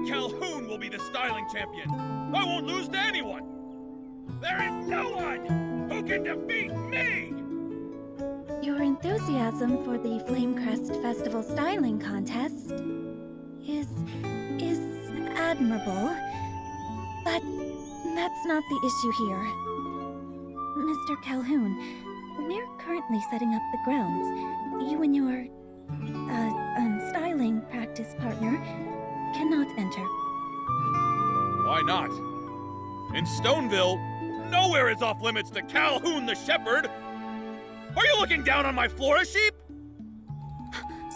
Calhoun will be the styling champion. I won't lose to anyone. There is no one who can defeat me! Your enthusiasm for the Flamecrest Festival Styling Contest is admirable, but that's not the issue here. Mr. Calhoun, we're currently setting up the grounds. You and your, styling practice partner cannot enter. Why not? In Stoneville, nowhere is off limits to Calhoun the Shepherd! Are you looking down on my Flora sheep?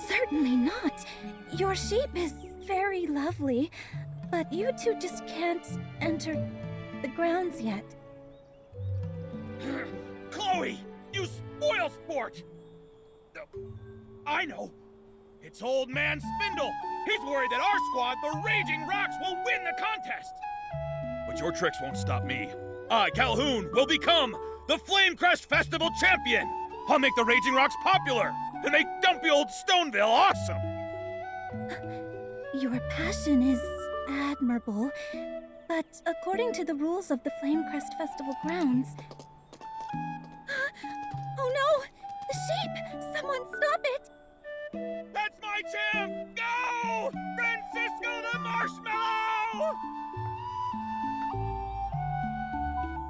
Certainly not. Your sheep is very lovely, but you two just can't enter the grounds yet. Chloe, you spoil sport! I know. It's old man Spindle. He's worried that our squad, the Raging Rocks, will win the contest. But your tricks won't stop me. I, Calhoun, will become the Flamecrest Festival champion. I'll make the Raging Rocks popular and make dumpy old Stoneville awesome. Your passion is admirable, but according to the rules of the Flamecrest Festival grounds... Oh no! The sheep! Someone stop it! That's my champ! Go! Francisco the Marshmallow!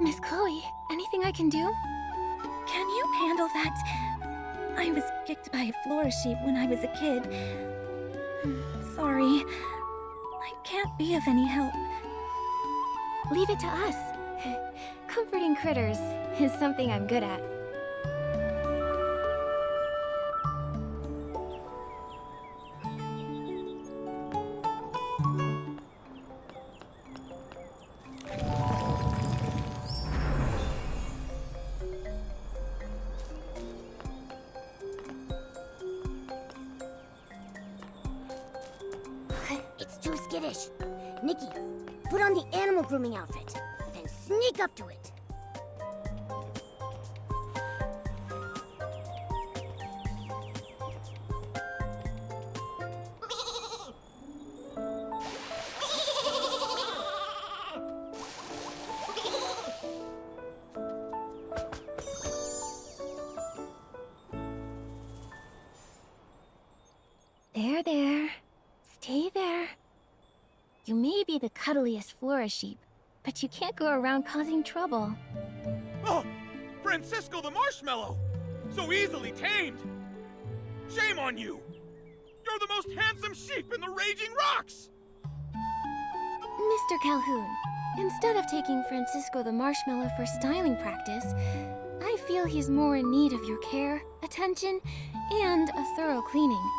Miss Chloe, anything I can do? Can you handle that? I was kicked by a Flora sheep when I was a kid. Sorry. I can't be of any help. Leave it to us. Comforting critters is something I'm good at. It's too skittish. Nikki, put on the animal grooming outfit, then sneak up to it. There. Stay there. You may be the cuddliest Flora sheep, but you can't go around causing trouble. Oh, Francisco the Marshmallow! So easily tamed! Shame on you! You're the most handsome sheep in the Raging Rocks! Mr. Calhoun, instead of taking Francisco the Marshmallow for styling practice, I feel he's more in need of your care, attention, and a thorough cleaning.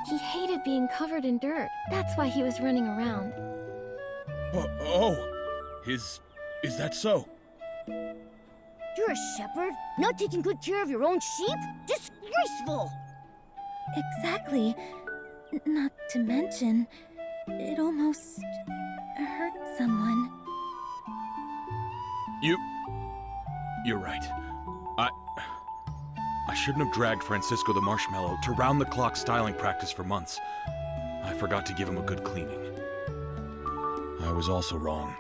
He hated being covered in dirt. That's why he was running around. Is that so? You're a shepherd, not taking good care of your own sheep? Disgraceful! Exactly. Not to mention, it almost hurt someone. You're right. I shouldn't have dragged Francisco the Marshmallow to round-the-clock styling practice for months. I forgot to give him a good cleaning. I was also wrong.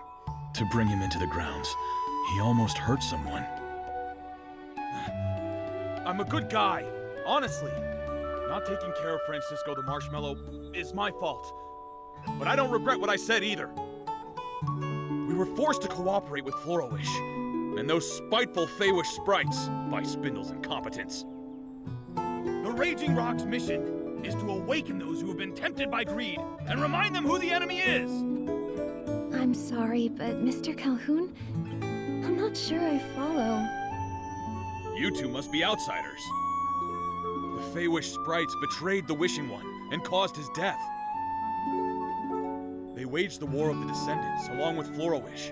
To bring him into the grounds, he almost hurt someone. I'm a good guy, honestly. Not taking care of Francisco the Marshmallow is my fault. But I don't regret what I said either. We were forced to cooperate with Florowish, and those spiteful Feywish sprites by Spindle's incompetence. The Raging Rock's mission is to awaken those who have been tempted by greed and remind them who the enemy is. I'm sorry, but Mr. Calhoun, I'm not sure I follow. You two must be outsiders. The Feywish sprites betrayed the Wishing One and caused his death. They waged the War of the Descendants along with Florowish.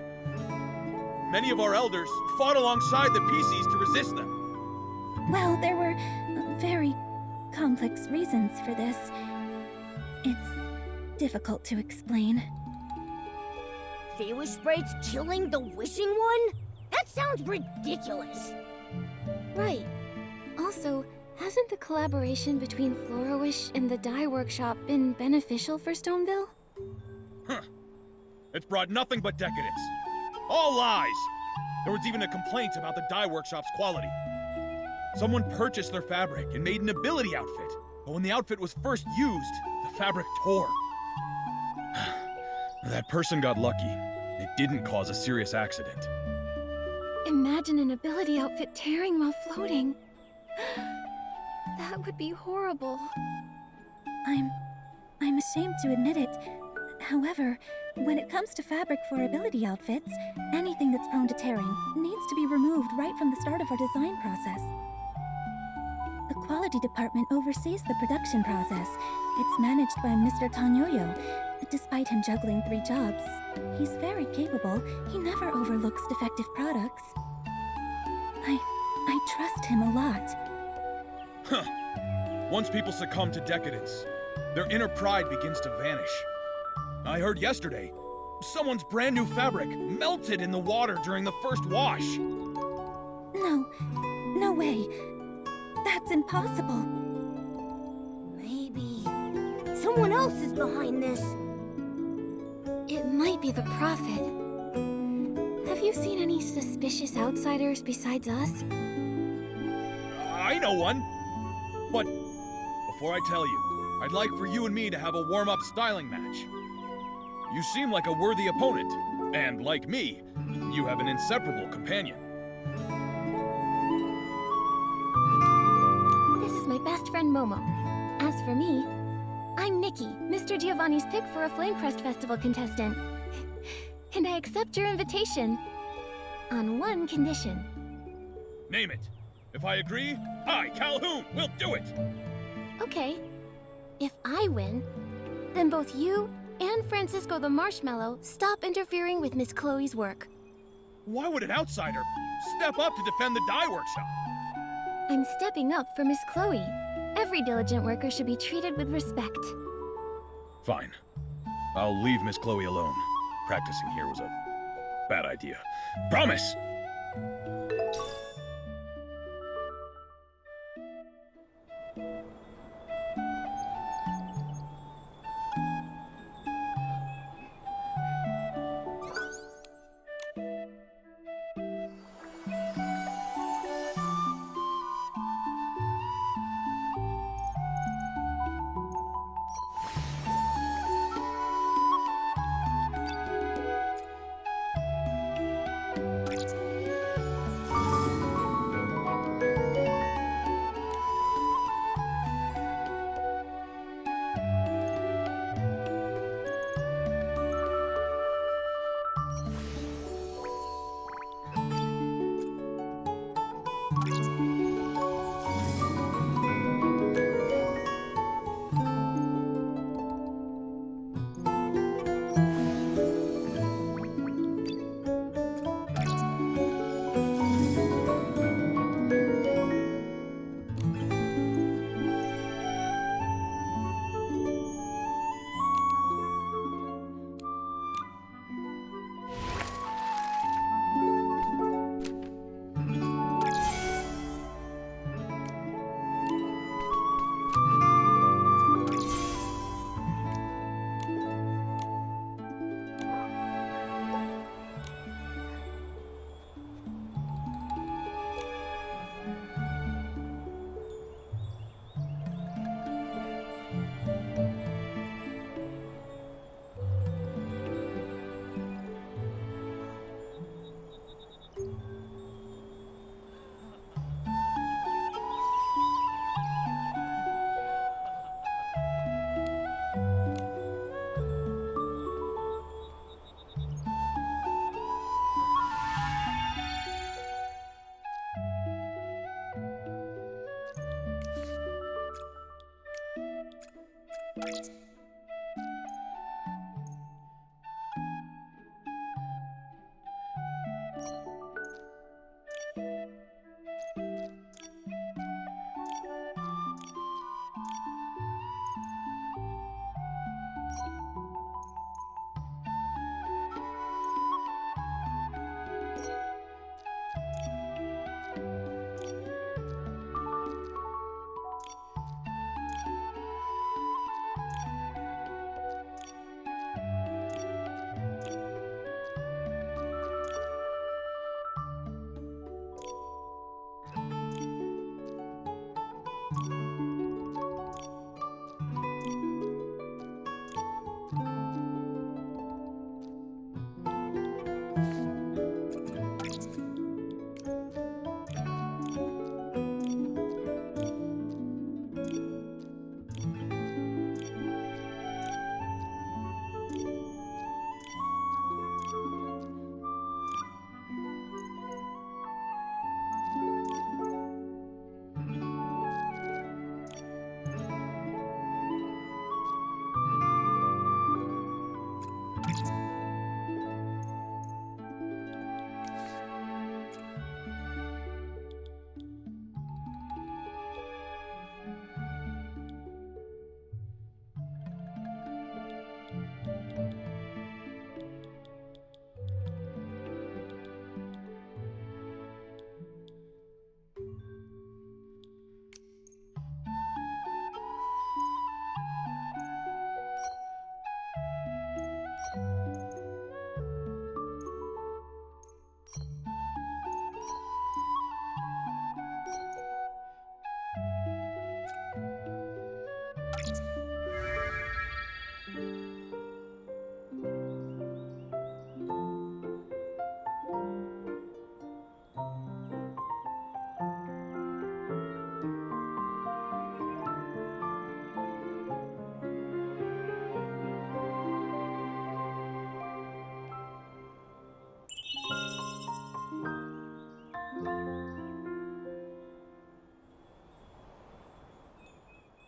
Many of our elders fought alongside the PCs to resist them. Well, there were very complex reasons for this. It's difficult to explain. Feywish sprites killing the Wishing One? That sounds ridiculous. Right. Also, hasn't the collaboration between Florowish and the dye workshop been beneficial for Stoneville? Huh. It's brought nothing but decadence. All lies! There was even a complaint about the dye workshop's quality. Someone purchased their fabric and made an ability outfit, but when the outfit was first used, the fabric tore. That person got lucky. It didn't cause a serious accident. Imagine an ability outfit tearing while floating. That would be horrible. I'm ashamed to admit it. However, when it comes to fabric for ability outfits, anything that's prone to tearing needs to be removed right from the start of our design process. The quality department oversees the production process. It's managed by Mr. Tanyoyo. Despite him juggling 3 jobs, he's very capable. He never overlooks defective products. I trust him a lot. Huh. Once people succumb to decadence, their inner pride begins to vanish. I heard yesterday, someone's brand new fabric melted in the water during the first wash. No way. That's impossible. Maybe someone else is behind this. It might be the Prophet. Have you seen any suspicious outsiders besides us? I know one. But before I tell you, I'd like for you and me to have a warm-up styling match. You seem like a worthy opponent, and like me, you have an inseparable companion. This is my best friend Momo. As for me, I'm Nikki, Mr. Giovanni's pick for a Flame Crest Festival contestant. And I accept your invitation. On one condition. Name it. If I agree, I, Calhoun, will do it! Okay. If I win, then both you and Francisco the Marshmallow stop interfering with Miss Chloe's work. Why would an outsider step up to defend the dye workshop? I'm stepping up for Miss Chloe. Every diligent worker should be treated with respect. Fine. I'll leave Miss Chloe alone. Practicing here was a bad idea. Promise!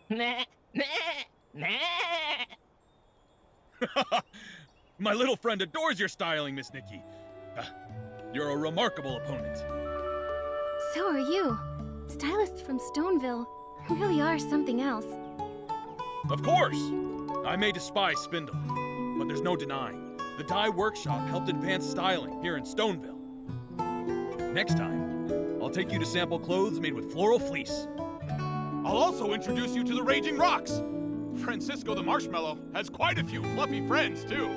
Nah, nah, nah. My little friend adores your styling, Miss Nikki. You're a remarkable opponent. So are you. Stylists from Stoneville really are something else. Of course! I may despise Spindle, but there's no denying. The dye workshop helped advance styling here in Stoneville. Next time, I'll take you to sample clothes made with floral fleece. I'll also introduce you to the Raging Rocks. Francisco the Marshmallow has quite a few fluffy friends, too.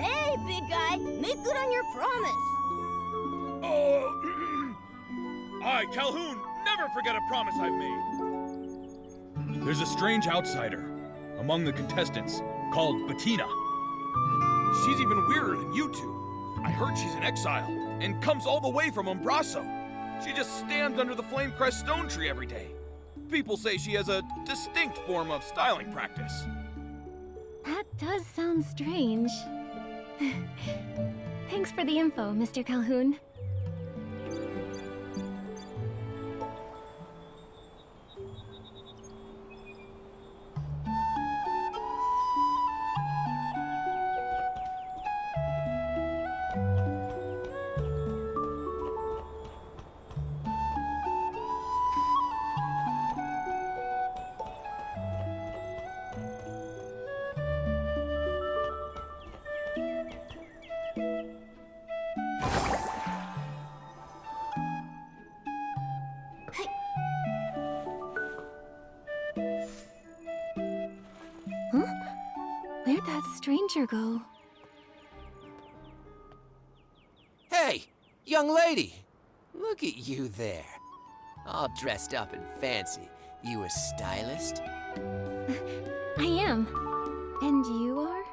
Hey, big guy, make good on your promise. Oh, I, Calhoun, never forget a promise I've made. There's a strange outsider among the contestants called Bettina. She's even weirder than you two. I heard she's in exile and comes all the way from Umbraso. She just stands under the Flamecrest stone tree every day. People say she has a distinct form of styling practice. That does sound strange. Thanks for the info, Mr. Calhoun. Where'd that stranger go? Hey, young lady. Look at you there. All dressed up and fancy. You a stylist? I am. And you are?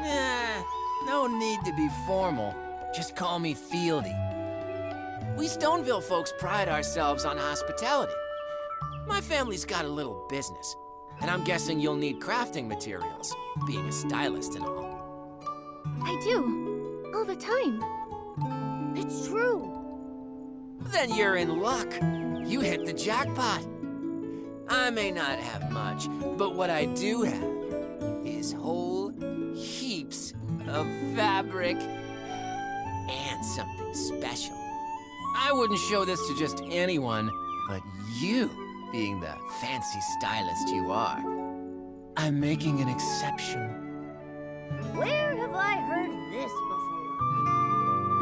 Nah, no need to be formal. Just call me Fieldy. We Stoneville folks pride ourselves on hospitality. My family's got a little business, and I'm guessing you'll need crafting materials, being a stylist and all. I do. All the time. It's true. Then you're in luck. You hit the jackpot. I may not have much, but what I do have is whole heaps of fabric and something special. I wouldn't show this to just anyone, but you, being the fancy stylist you are. I'm making an exception. Where have I heard this before?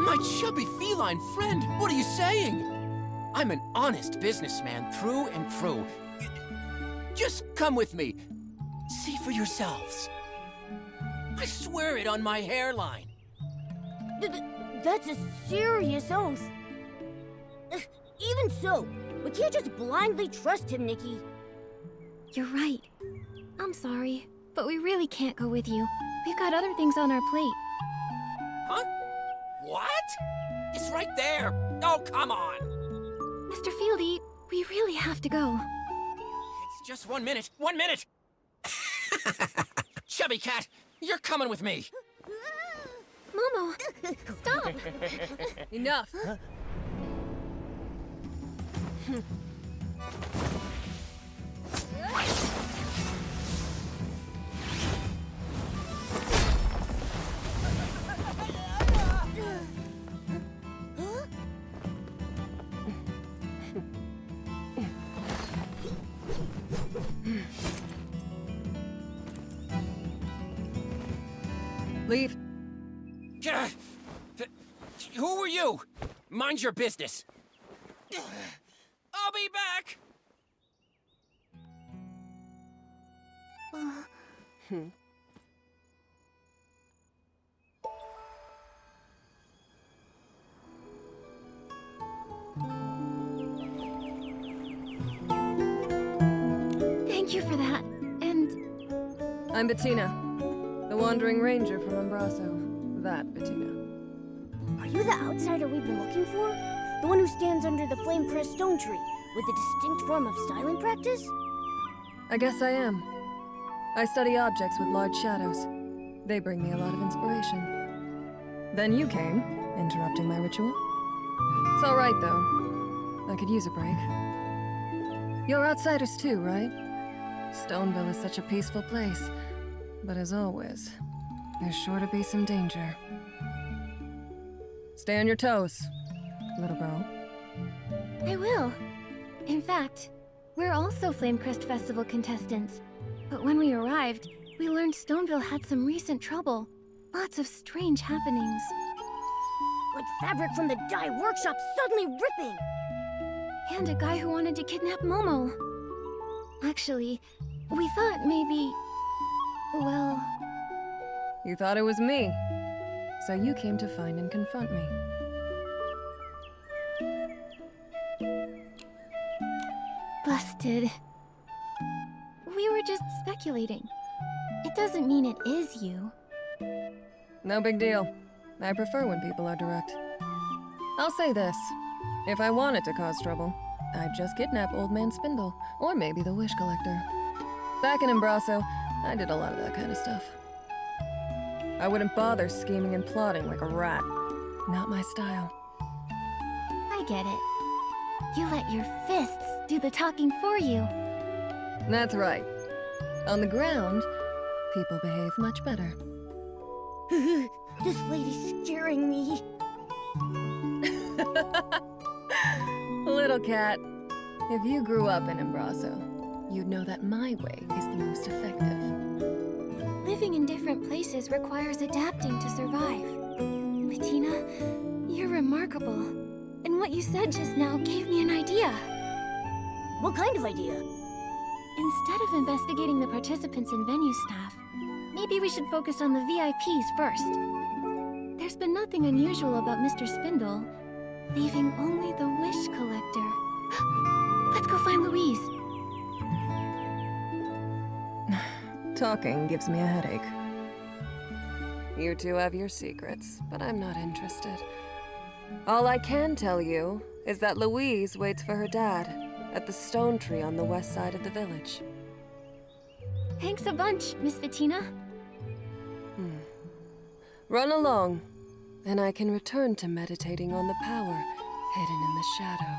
My chubby feline friend, what are you saying? I'm an honest businessman through and through. Just come with me. See for yourselves. I swear it on my hairline. That's a serious oath. Even so, we can't just blindly trust him, Nikki. You're right. I'm sorry, but we really can't go with you. We've got other things on our plate. Huh? What? It's right there. Oh, come on. Mr. Fieldy, we really have to go. It's just 1 minute. 1 minute. Chubby cat, you're coming with me. Momo, stop! Enough. Leave. Who are you? Mind your business. I'll be back. Thank you for that. And I'm Bettina, the Wandering Ranger from Embraso. That Bettina. Are you the outsider we've been looking for? The one who stands under the flame-pressed stone tree, with the distinct form of styling practice? I guess I am. I study objects with large shadows. They bring me a lot of inspiration. Then you came, interrupting my ritual. It's all right, though. I could use a break. You're outsiders too, right? Stoneville is such a peaceful place. But as always, there's sure to be some danger. Stay on your toes, little girl. I will. In fact, we're also Flamecrest Festival contestants. But when we arrived, we learned Stoneville had some recent trouble. Lots of strange happenings. Like fabric from the dye workshop suddenly ripping! And a guy who wanted to kidnap Momo. Actually, we thought maybe... well... You thought it was me. So you came to find and confront me. Busted. We were just speculating. It doesn't mean it is you. No big deal. I prefer when people are direct. I'll say this. If I wanted to cause trouble, I'd just kidnap Old Man Spindle, or maybe the Wish Collector. Back in Embraso, I did a lot of that kind of stuff. I wouldn't bother scheming and plotting like a rat. Not my style. I get it. You let your fists do the talking for you. That's right. On the ground, people behave much better. This lady's scaring me. Little cat, if you grew up in Embraso, you'd know that my way is the most effective. Living in different places requires adapting to survive. Bettina, you're remarkable. And what you said just now gave me an idea. What kind of idea? Instead of investigating the participants and venue staff, maybe we should focus on the VIPs first. There's been nothing unusual about Mr. Spindle, leaving only the Wish Collector. Let's go find Louise. Talking gives me a headache. You two have your secrets, but I'm not interested. All I can tell you is that Louise waits for her dad at the stone tree on the west side of the village. Thanks a bunch, Miss Bettina. Run along, and I can return to meditating on the power hidden in the shadow.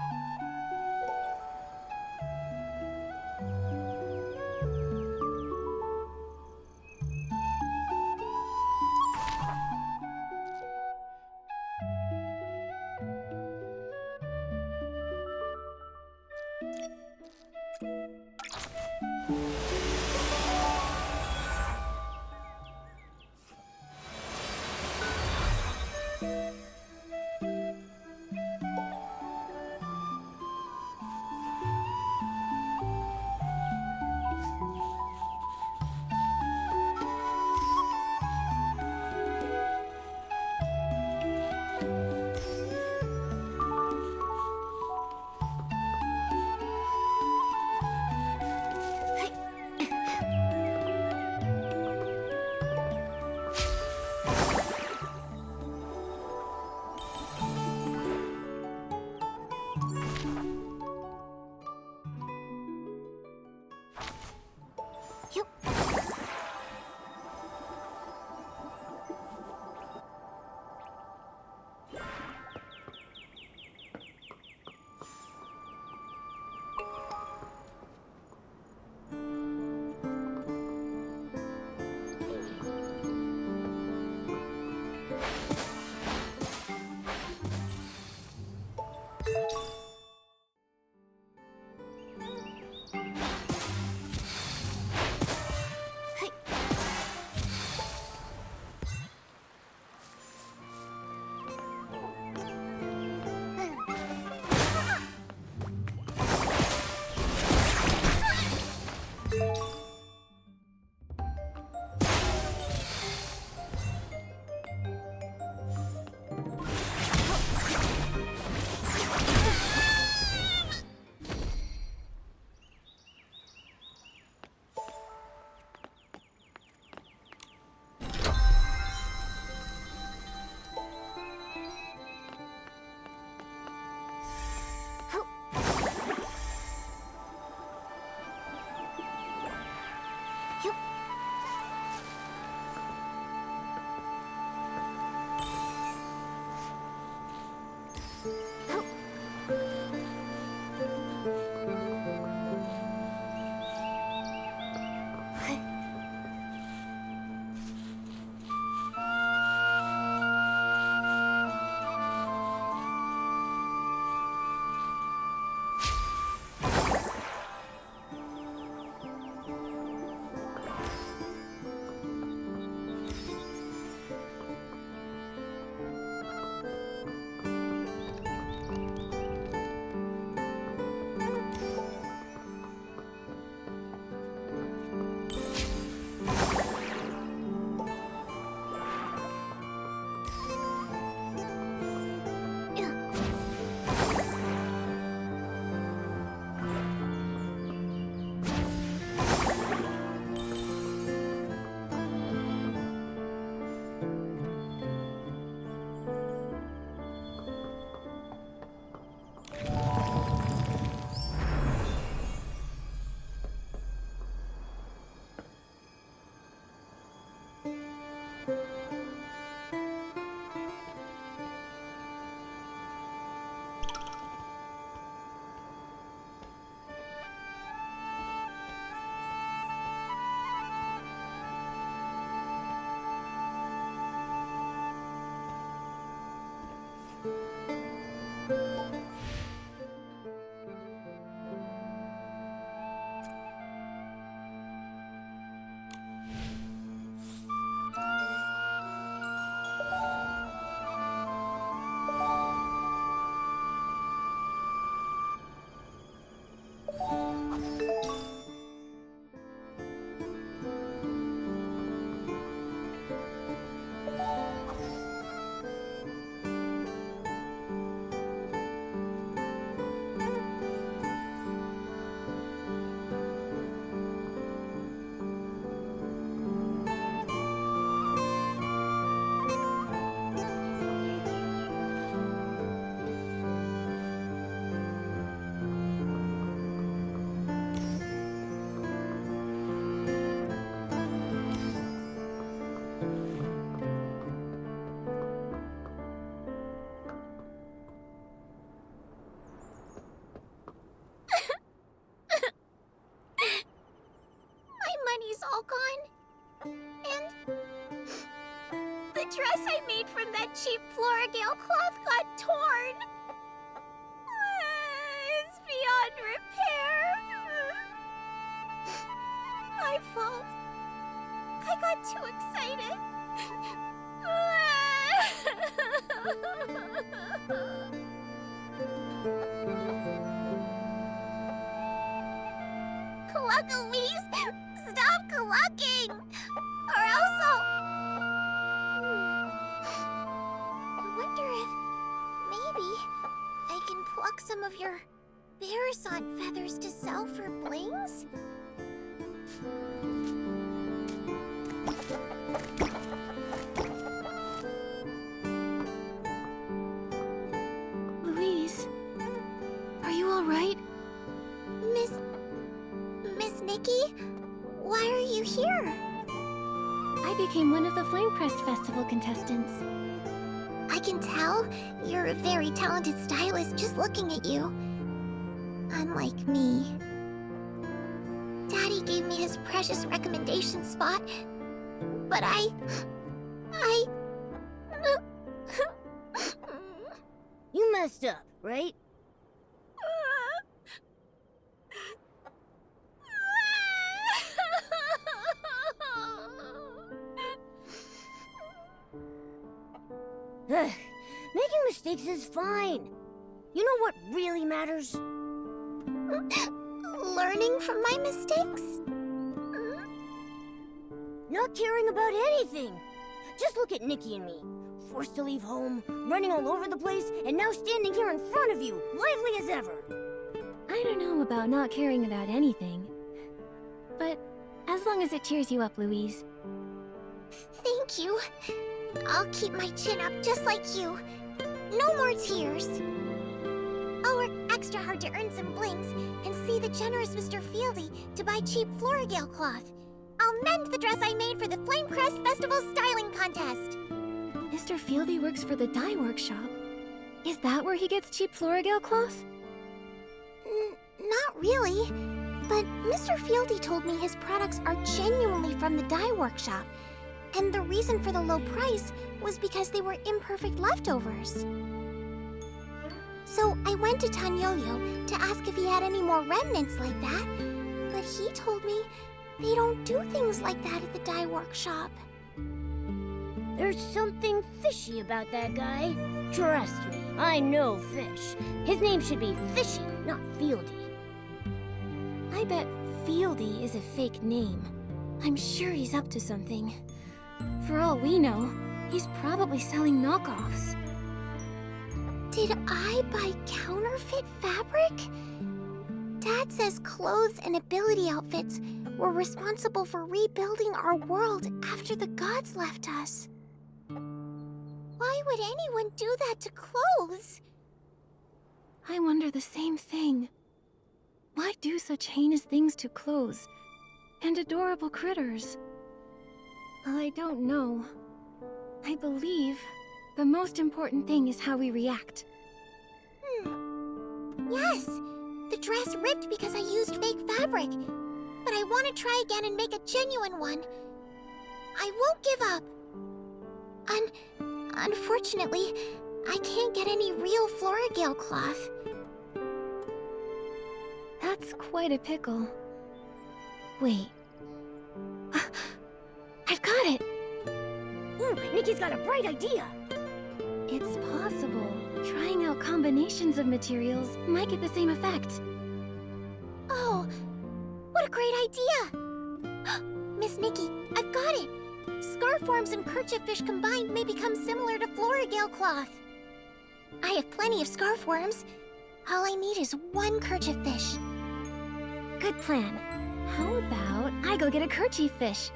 money's all gone. And the dress I made from that cheap Floragale cloth got torn. It's beyond repair. got too excited. Cluck, Louise! Stop clucking! Or else I'll... I wonder if maybe I can pluck some of your Barasant feathers to sell for blings? Louise, are you all right? Miss Nikki? Why are you here? I became one of the Flame Crest Festival contestants. I can tell you're a very talented stylist just looking at you. Unlike me. Daddy gave me his precious recommendation spot, but I... You messed up, right? Making mistakes is fine. You know what really matters? Learning from my mistakes? Not caring about anything. Just look at Nikki and me. Forced to leave home, running all over the place, and now standing here in front of you, lively as ever. I don't know about not caring about anything. But as long as it cheers you up, Louise. Thank you. I'll keep my chin up just like you. No more tears. I'll work extra hard to earn some blings and see the generous Mr. Fieldy to buy cheap Florigale cloth. I'll mend the dress I made for the Flame Crest Festival styling contest. Mr. Fieldy works for the dye workshop. Is that where he gets cheap Florigale cloth? Not really. But Mr. Fieldy told me his products are genuinely from the dye workshop. And the reason for the low price was because they were imperfect leftovers. So I went to Tanyolio to ask if he had any more remnants like that, but he told me they don't do things like that at the dye workshop. There's something fishy about that guy. Trust me, I know fish. His name should be Fishy, not Fieldy. I bet Fieldy is a fake name. I'm sure he's up to something. For all we know, he's probably selling knockoffs. Did I buy counterfeit fabric? Dad says clothes and ability outfits were responsible for rebuilding our world after the gods left us. Why would anyone do that to clothes? I wonder the same thing. Why do such heinous things to clothes and adorable critters? Well, I don't know. I believe the most important thing is how we react. Yes! The dress ripped because I used fake fabric. But I want to try again and make a genuine one. I won't give up. Unfortunately, I can't get any real Florigale cloth. That's quite a pickle. Wait. I've got it! Ooh, Nikki's got a bright idea. It's possible. Trying out combinations of materials might get the same effect. Oh, what a great idea! Miss Nikki, I've got it! Scarf worms and kerchief fish combined may become similar to Florigale cloth. I have plenty of scarf worms. All I need is one kerchief fish. Good plan. How about I go get a kerchief fish?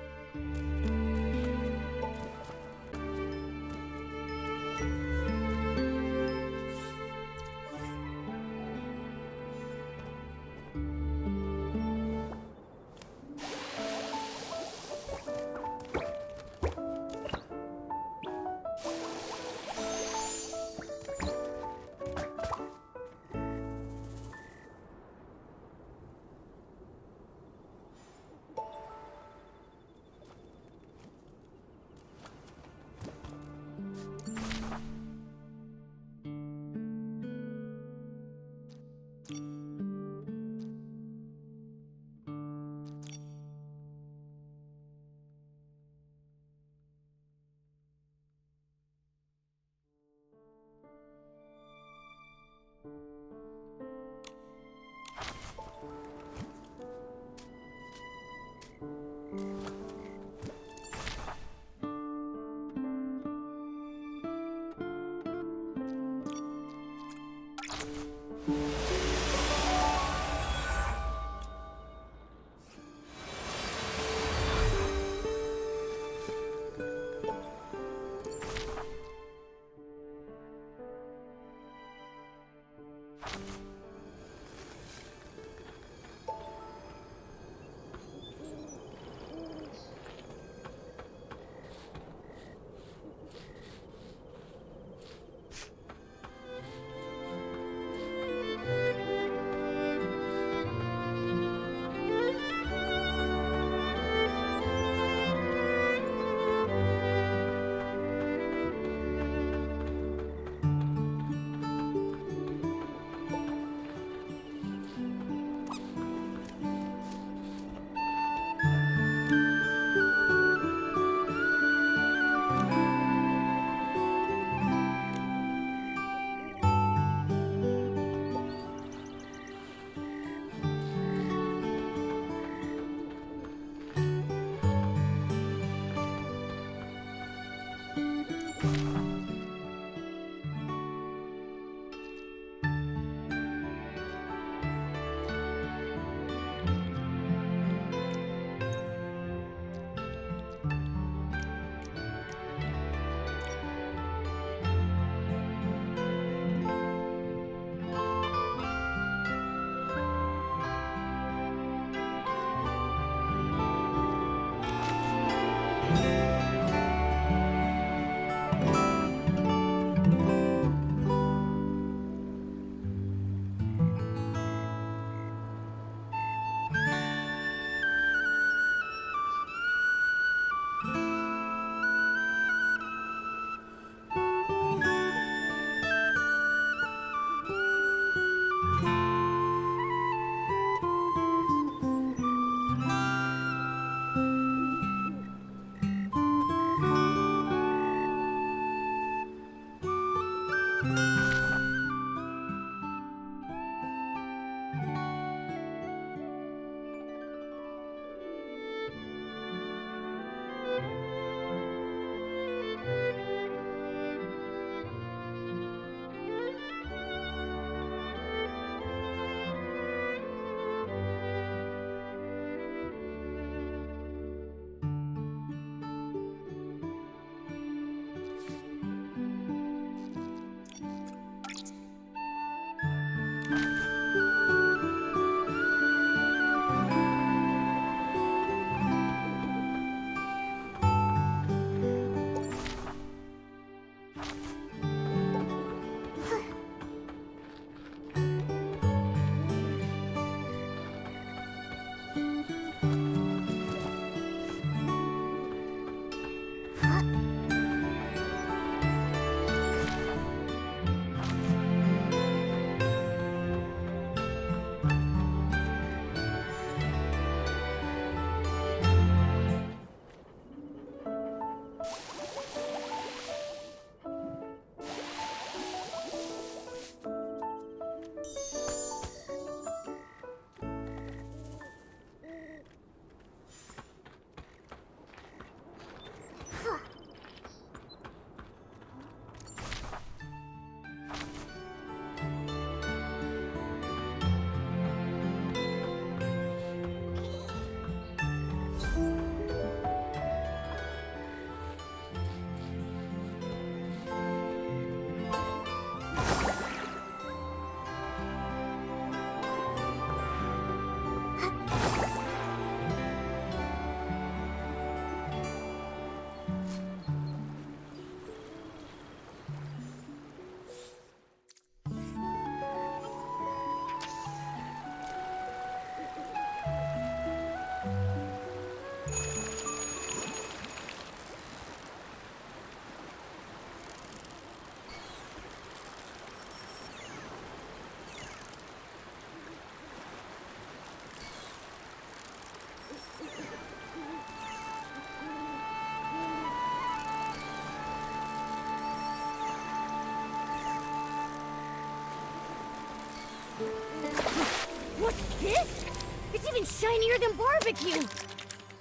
What's this? It's even shinier than barbecue!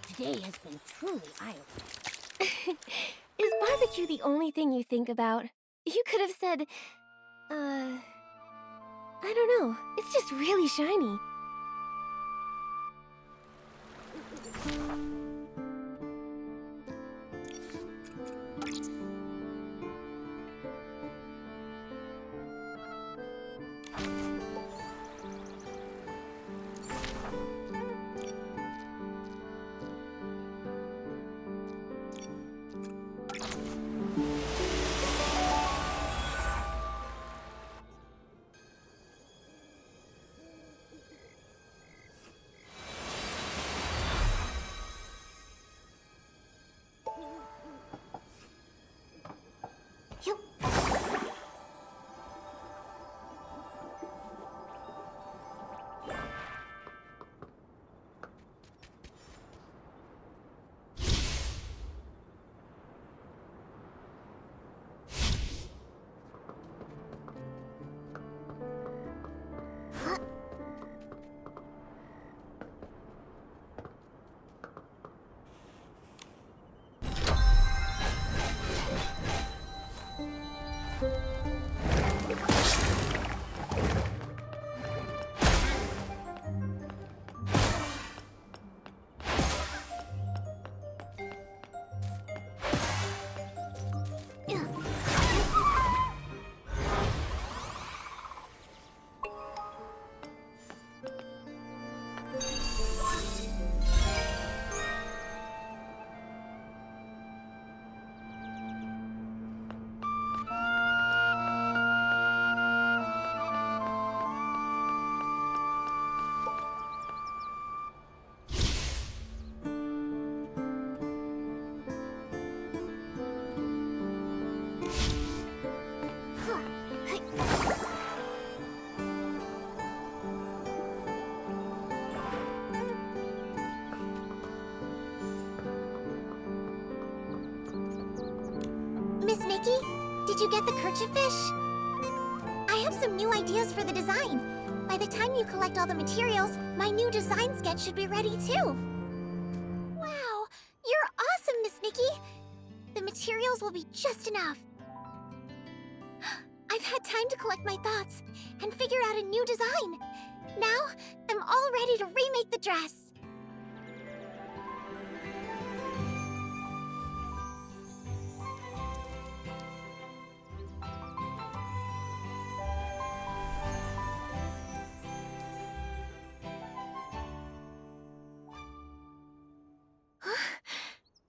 Today has been truly eye-opening. Is barbecue the only thing you think about? You could have said, I don't know. It's just really shiny. Miss Nikki, did you get the kerchief fish? I have some new ideas for the design. By the time you collect all the materials, my new design sketch should be ready too. Wow, you're awesome, Miss Nikki. The materials will be just enough. I've had time to collect my thoughts and figure out a new design. Now, I'm all ready to remake the dress.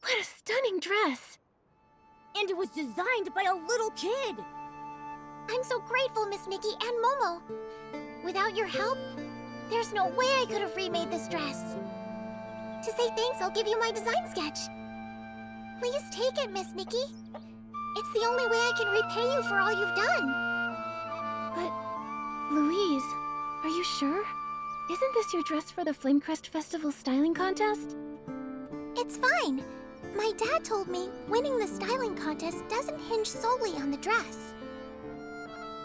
What a stunning dress! And it was designed by a little kid! I'm so grateful, Miss Nikki and Momo. Without your help, there's no way I could have remade this dress. To say thanks, I'll give you my design sketch. Please take it, Miss Nikki. It's the only way I can repay you for all you've done. But, Louise, are you sure? Isn't this your dress for the Flamecrest Festival styling contest? It's fine. My dad told me winning the styling contest doesn't hinge solely on the dress.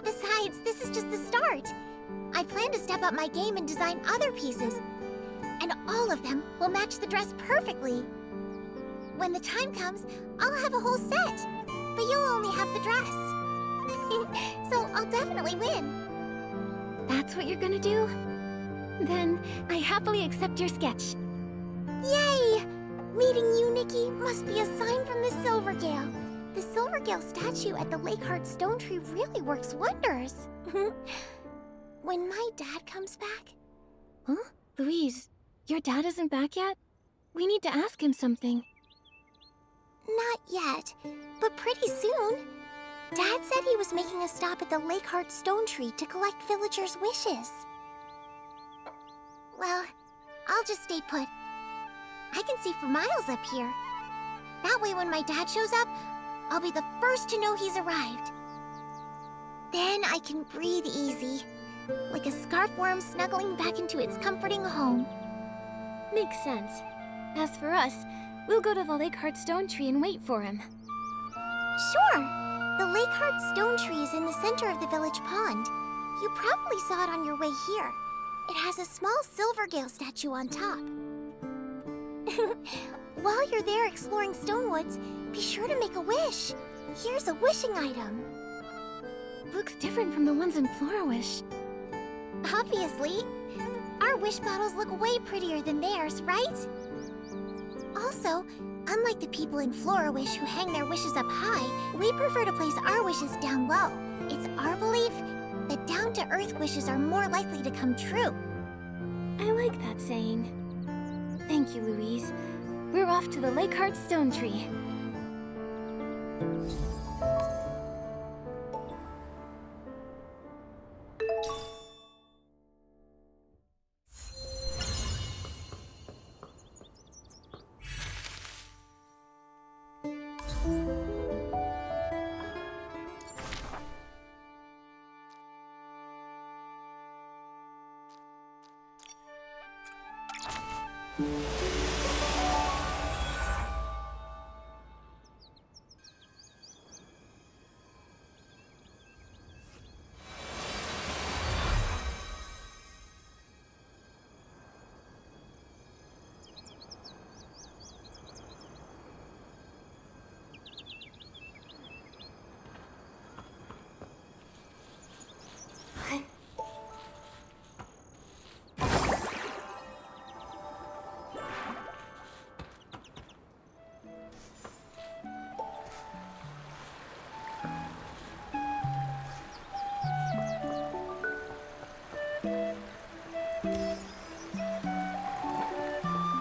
Besides, this is just the start. I plan to step up my game and design other pieces. And all of them will match the dress perfectly. When the time comes, I'll have a whole set. But you'll only have the dress. So I'll definitely win. That's what you're gonna do? Then, I happily accept your sketch. Yay! Meeting you, Nikki, must be a sign from the Silvergale. The Silvergale statue at the Lakeheart Stone Tree really works wonders. When my dad comes back... Huh? Louise, your dad isn't back yet? We need to ask him something. Not yet, but pretty soon. Dad said he was making a stop at the Lakeheart Stone Tree to collect villagers' wishes. Well, I'll just stay put. I can see for miles up here. That way when my dad shows up, I'll be the first to know he's arrived. Then I can breathe easy, like a scarf worm snuggling back into its comforting home. Makes sense. As for us, we'll go to the Lakeheart Stone Tree and wait for him. Sure! The Lakeheart Stone Tree is in the center of the village pond. You probably saw it on your way here. It has a small Silvergale statue on top. While you're there exploring Stonewoods, be sure to make a wish. Here's a wishing item. Looks different from the ones in Florawish. Obviously. Our wish bottles look way prettier than theirs, right? Also, unlike the people in Florawish who hang their wishes up high, we prefer to place our wishes down low. It's our belief that down-to-earth wishes are more likely to come true. I like that saying. Thank you, Louise. We're off to the Lakeheart Stone Tree.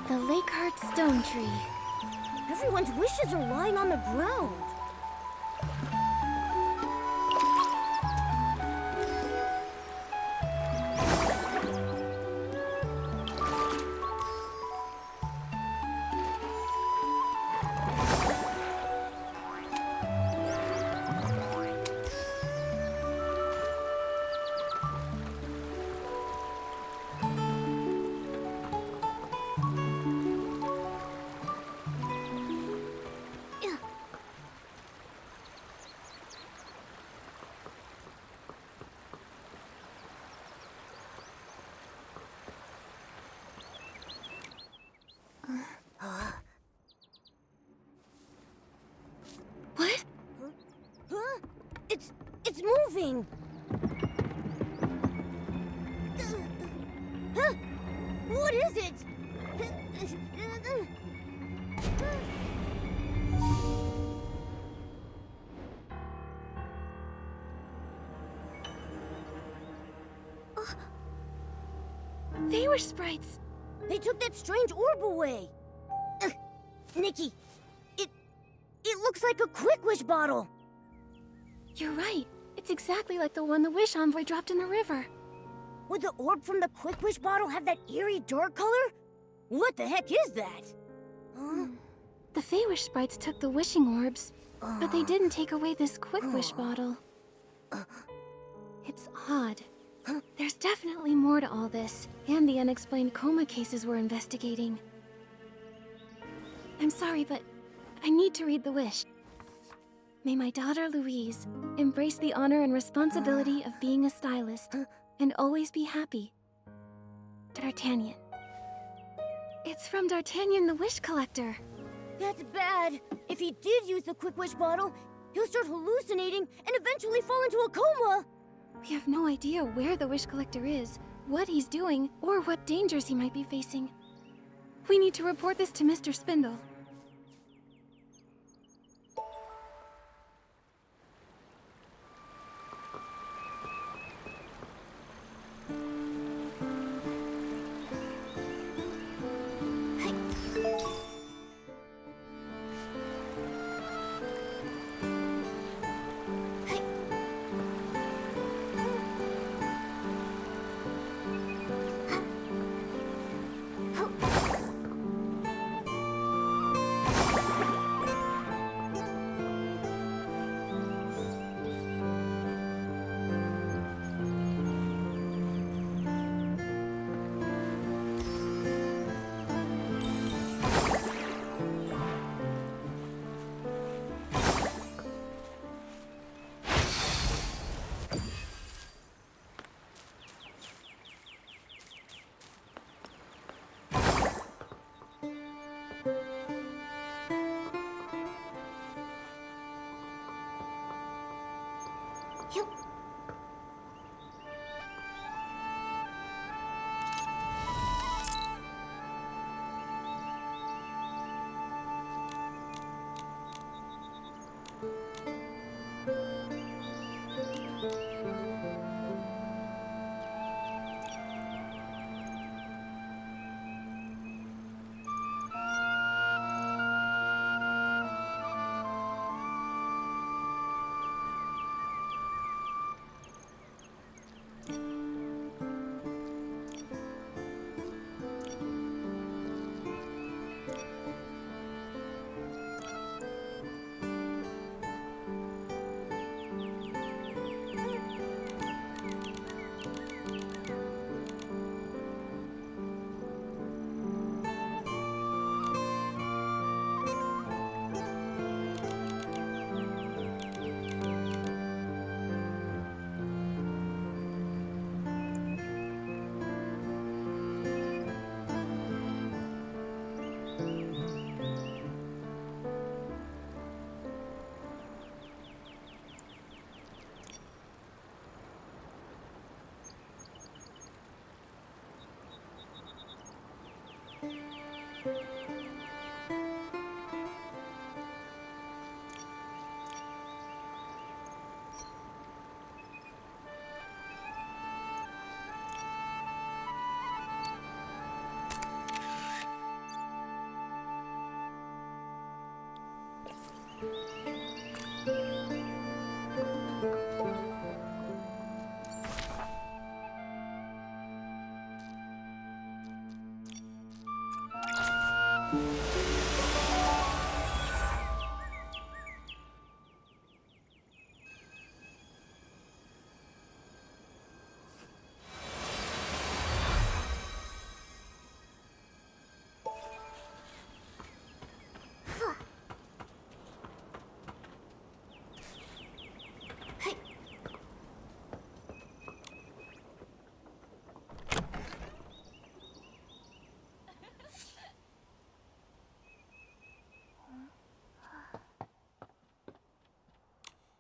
The Lakeheart Stone Tree. Everyone's wishes are lying on the ground. What? Huh? It's moving. Huh? What is it? They were sprites. They took that strange orb away. Nikki, it looks like a Quick Wish bottle. You're right. It's exactly like the one the Wish Envoy dropped in the river. Would the orb from the Quick Wish bottle have that eerie dark color? What the heck is that? Huh? The Feywish sprites took the wishing orbs, but they didn't take away this Quick Wish bottle. It's odd. There's definitely more to all this, and the unexplained coma cases we're investigating. I'm sorry, but I need to read the wish. May my daughter Louise embrace the honor and responsibility of being a stylist and always be happy. D'Artagnan. It's from D'Artagnan the Wish Collector. That's bad. If he did use the Quick Wish bottle, he'll start hallucinating and eventually fall into a coma. We have no idea where the Wish Collector is, what he's doing, or what dangers he might be facing. We need to report this to Mr. Spindle.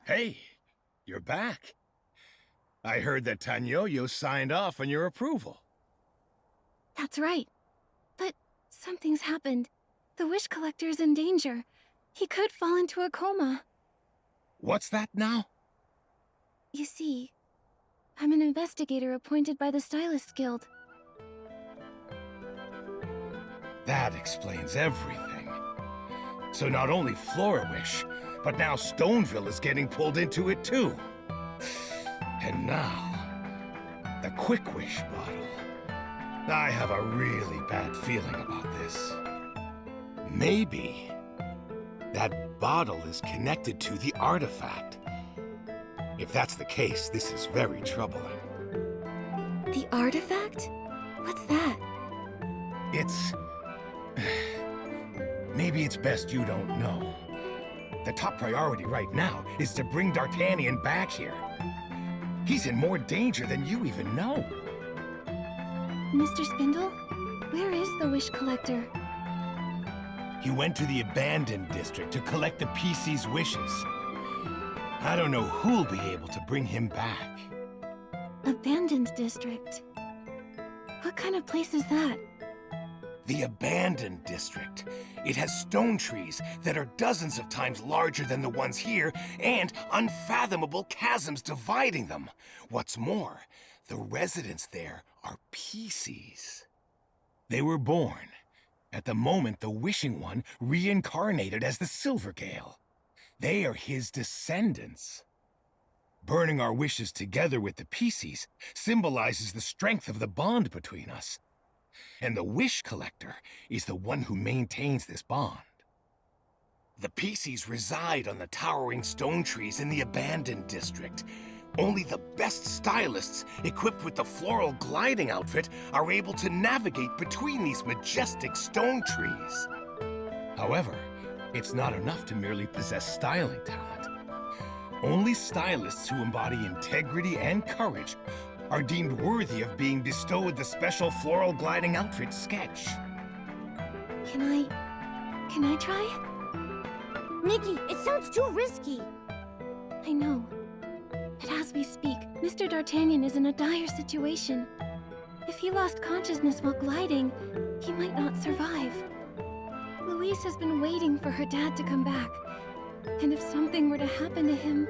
Hey, you're back. I heard that Tanyoyo signed off on your approval. That's right. But something's happened. The Wish Collector is in danger. He could fall into a coma. What's that now? You see, I'm an investigator appointed by the Stylists Guild. That explains everything. So not only Flora Wish, but now Stoneville is getting pulled into it too. And now, the Quick Wish bottle. I have a really bad feeling about this. Maybe that bottle is connected to the artifact. If that's the case, this is very troubling. The artifact? What's that? It's... Maybe it's best you don't know. The top priority right now is to bring D'Artagnan back here. He's in more danger than you even know. Mr. Spindle? Where is the Wish Collector? He went to the abandoned district to collect the PC's wishes. I don't know who'll be able to bring him back. Abandoned district? What kind of place is that? The abandoned district. It has stone trees that are dozens of times larger than the ones here, and unfathomable chasms dividing them. What's more, the residents there are PCs. They were born at the moment the Wishing One reincarnated as the Silvergale. They are his descendants. Burning our wishes together with the PCs symbolizes the strength of the bond between us. And the Wish Collector is the one who maintains this bond. The PCs reside on the towering stone trees in the abandoned district. Only the best stylists, equipped with the floral gliding outfit, are able to navigate between these majestic stone trees. However, it's not enough to merely possess styling talent. Only stylists who embody integrity and courage are deemed worthy of being bestowed the special floral gliding outfit sketch. Can I try? Nikki, it sounds too risky. I know. But as we speak, Mr. D'Artagnan is in a dire situation. If he lost consciousness while gliding, he might not survive. Louise has been waiting for her dad to come back. And if something were to happen to him...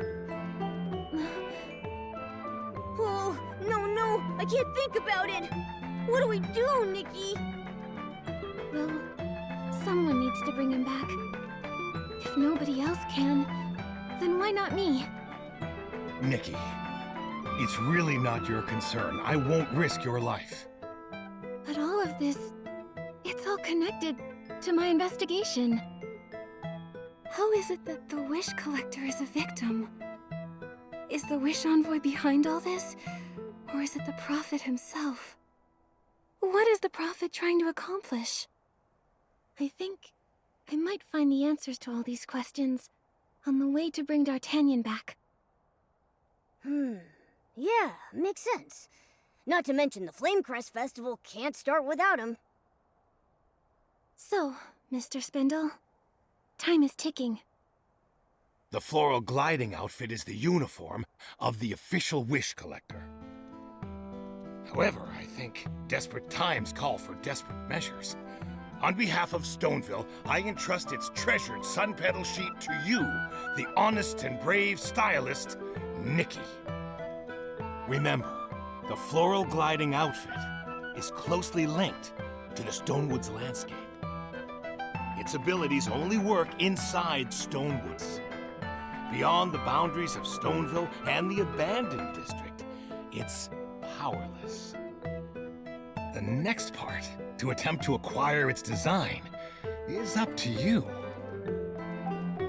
Oh, no, I can't think about it. What do we do, Nikki? Well, someone needs to bring him back. If nobody else can, then why not me? Nikki, it's really not your concern. I won't risk your life. But all of this, it's all connected to my investigation. How is it that the Wish Collector is a victim? Is the Wish Envoy behind all this? Or is it the Prophet himself? What is the Prophet trying to accomplish? I think I might find the answers to all these questions on the way to bring D'Artagnan back. Yeah, makes sense. Not to mention the Flamecrest Festival can't start without him. So, Mr. Spindle, time is ticking. The floral gliding outfit is the uniform of the official Wish Collector. However, I think desperate times call for desperate measures. On behalf of Stoneville, I entrust its treasured sun petal sheet to you, the honest and brave stylist, Nikki. Remember, the floral gliding outfit is closely linked to the Stonewoods landscape. Its abilities only work inside Stonewoods. Beyond the boundaries of Stoneville and the abandoned district, it's powerless. The next part, to attempt to acquire its design, is up to you.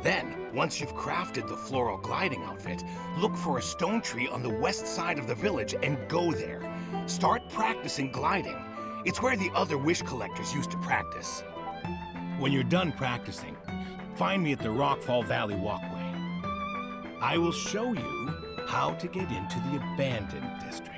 Then, once you've crafted the floral gliding outfit, look for a stone tree on the west side of the village and go there. Start practicing gliding. It's where the other Wish Collectors used to practice. When you're done practicing, find me at the Rockfall Valley Walkway. I will show you how to get into the abandoned district.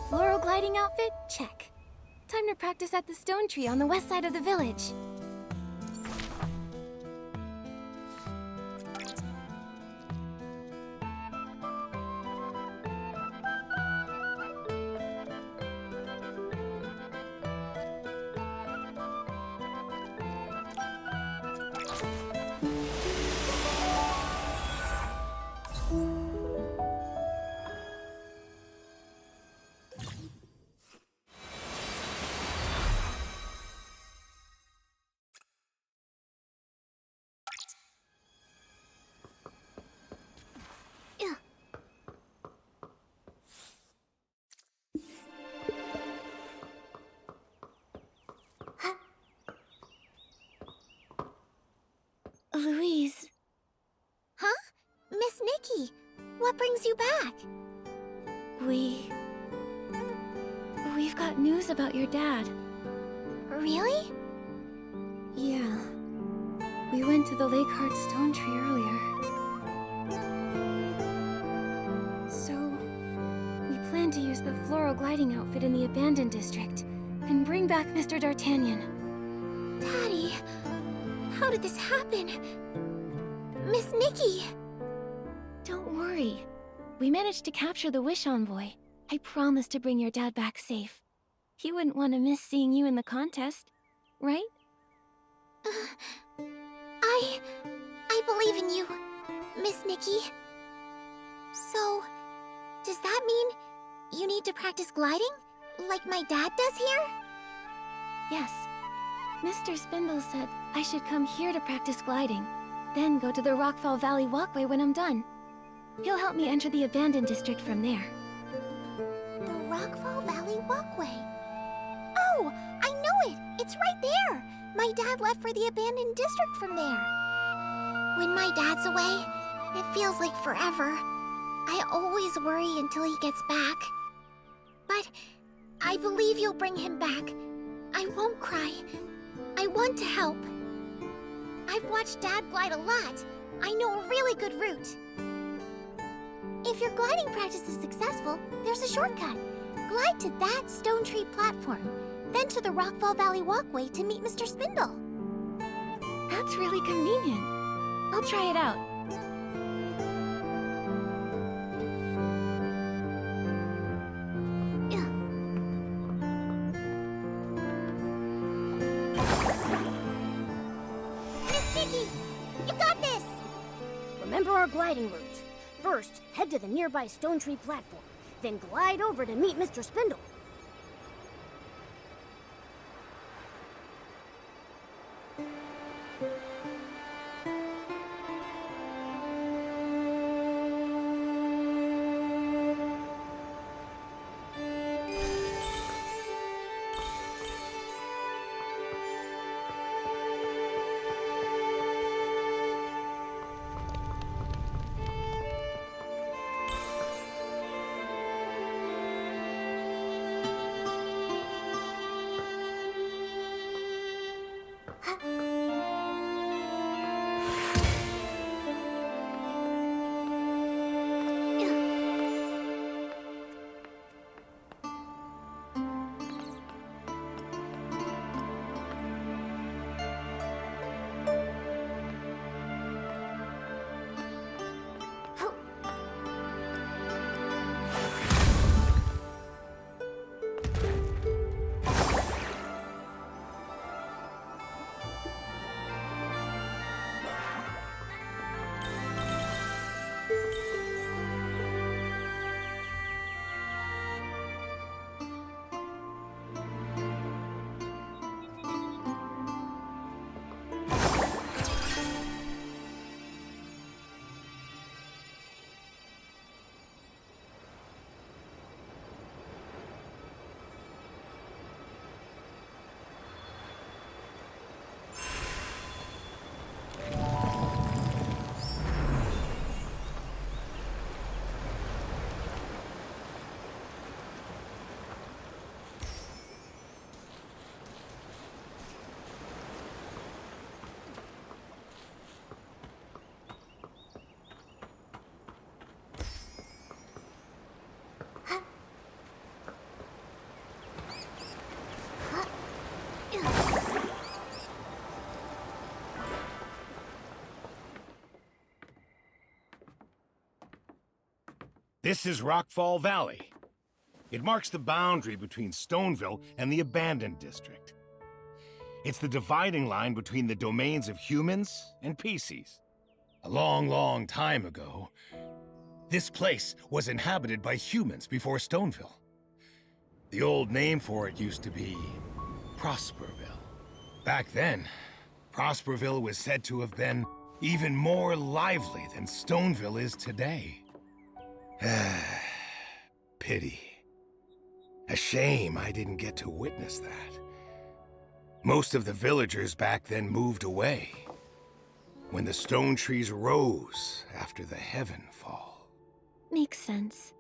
Floral gliding outfit? Check. Time to practice at the stone tree on the west side of the village. brings you back? We've got news about your dad. Really? Yeah. We went to the Lakeheart Stone Tree earlier. So, we plan to use the floral gliding outfit in the abandoned district and bring back Mr. D'Artagnan. Daddy, how did this happen? Miss Nikki! Don't worry. We managed to capture the Wish Envoy. I promise to bring your dad back safe. He wouldn't want to miss seeing you in the contest, right? I believe in you, Miss Nikki. So, does that mean you need to practice gliding? Like my dad does here? Yes. Mr. Spindle said I should come here to practice gliding, then go to the Rockfall Valley walkway when I'm done. He'll help me enter the abandoned district from there. The Rockfall Valley walkway. Oh, I know it! It's right there! My dad left for the abandoned district from there. When my dad's away, it feels like forever. I always worry until he gets back. But I believe you'll bring him back. I won't cry. I want to help. I've watched Dad glide a lot. I know a really good route. If your gliding practice is successful, there's a shortcut. Glide to that stone tree platform, then to the Rockfall Valley walkway to meet Mr. Spindle. That's really convenient. I'll try it out. Miss Nikki, you got this! Remember our gliding route. First, head to the nearby stone tree platform, then glide over to meet Mr. Spindle. This is Rockfall Valley. It marks the boundary between Stoneville and the abandoned district. It's the dividing line between the domains of humans and PCs. A long, long time ago, this place was inhabited by humans before Stoneville. The old name for it used to be Prosperville. Back then, Prosperville was said to have been even more lively than Stoneville is today. Pity. A shame I didn't get to witness that. Most of the villagers back then moved away when the stone trees rose after the heaven fall. Makes sense.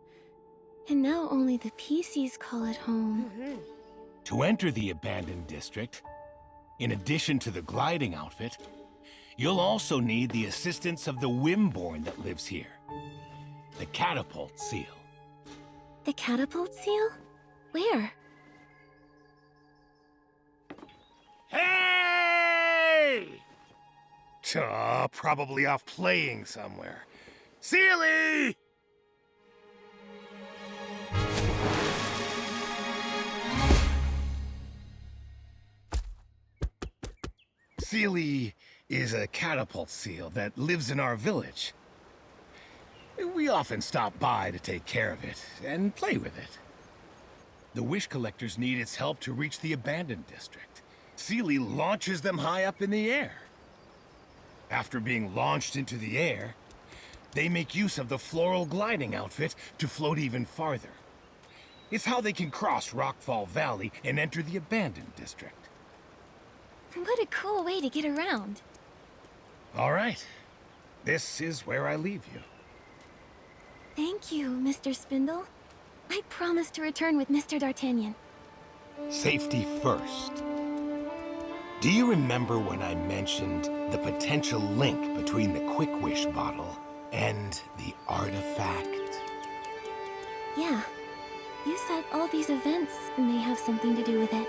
And now only the PCs call it home. To enter the abandoned district, in addition to the gliding outfit, you'll also need the assistance of the Wimborn that lives here. The catapult seal. The catapult seal? Where? Hey! Probably off playing somewhere. Sealy! Sealy is a catapult seal that lives in our village. We often stop by to take care of it and play with it. The wish collectors need its help to reach the abandoned district. Sealy launches them high up in the air. After being launched into the air, they make use of the floral gliding outfit to float even farther. It's how they can cross Rockfall Valley and enter the abandoned district. What a cool way to get around. All right. This is where I leave you. Thank you, Mr. Spindle. I promise to return with Mr. D'Artagnan. Safety first. Do you remember when I mentioned the potential link between the Quick Wish bottle and the artifact? Yeah. You said all these events may have something to do with it.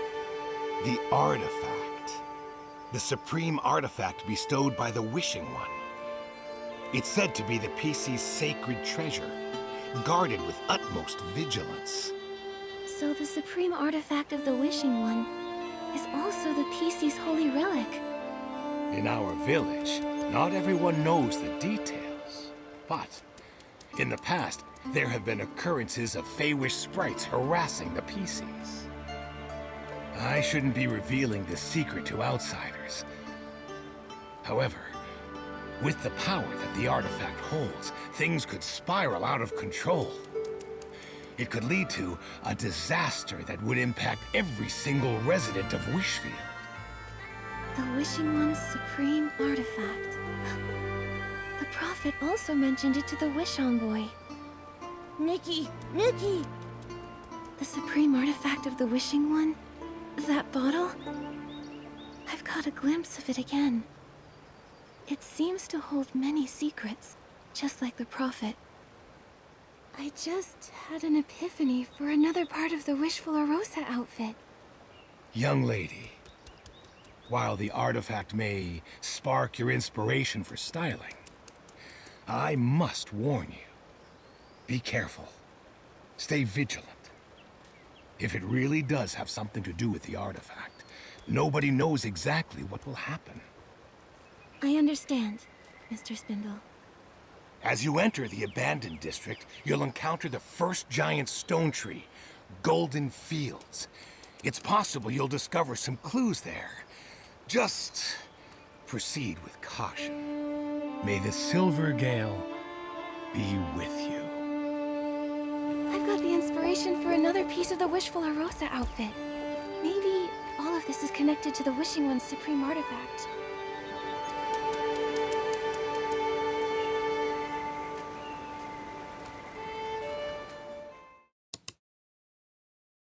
The artifact. The supreme artifact bestowed by the Wishing One. It's said to be the PC's sacred treasure, guarded with utmost vigilance. So the supreme artifact of the Wishing One is also the PC's holy relic. In our village, not everyone knows the details. But in the past, there have been occurrences of Feywish sprites harassing the PCs. I shouldn't be revealing this secret to outsiders. However, with the power that the artifact holds, things could spiral out of control. It could lead to a disaster that would impact every single resident of Wishfield. The Wishing One's supreme artifact. The Prophet also mentioned it to the Wish Envoy. Nikki! Nikki! The supreme artifact of the Wishing One? That bottle? I've caught a glimpse of it again. It seems to hold many secrets, just like the Prophet. I just had an epiphany for another part of the Wishful Arosa outfit. Young lady, while the artifact may spark your inspiration for styling, I must warn you. Be careful. Stay vigilant. If it really does have something to do with the artifact, nobody knows exactly what will happen. I understand, Mr. Spindle. As you enter the abandoned district, you'll encounter the first giant stone tree, Golden Fields. It's possible you'll discover some clues there. Just proceed with caution. May the Silver Gale be with you. I've got the inspiration for another piece of the Wishful Arosa outfit. Maybe all of this is connected to the Wishing One's supreme artifact.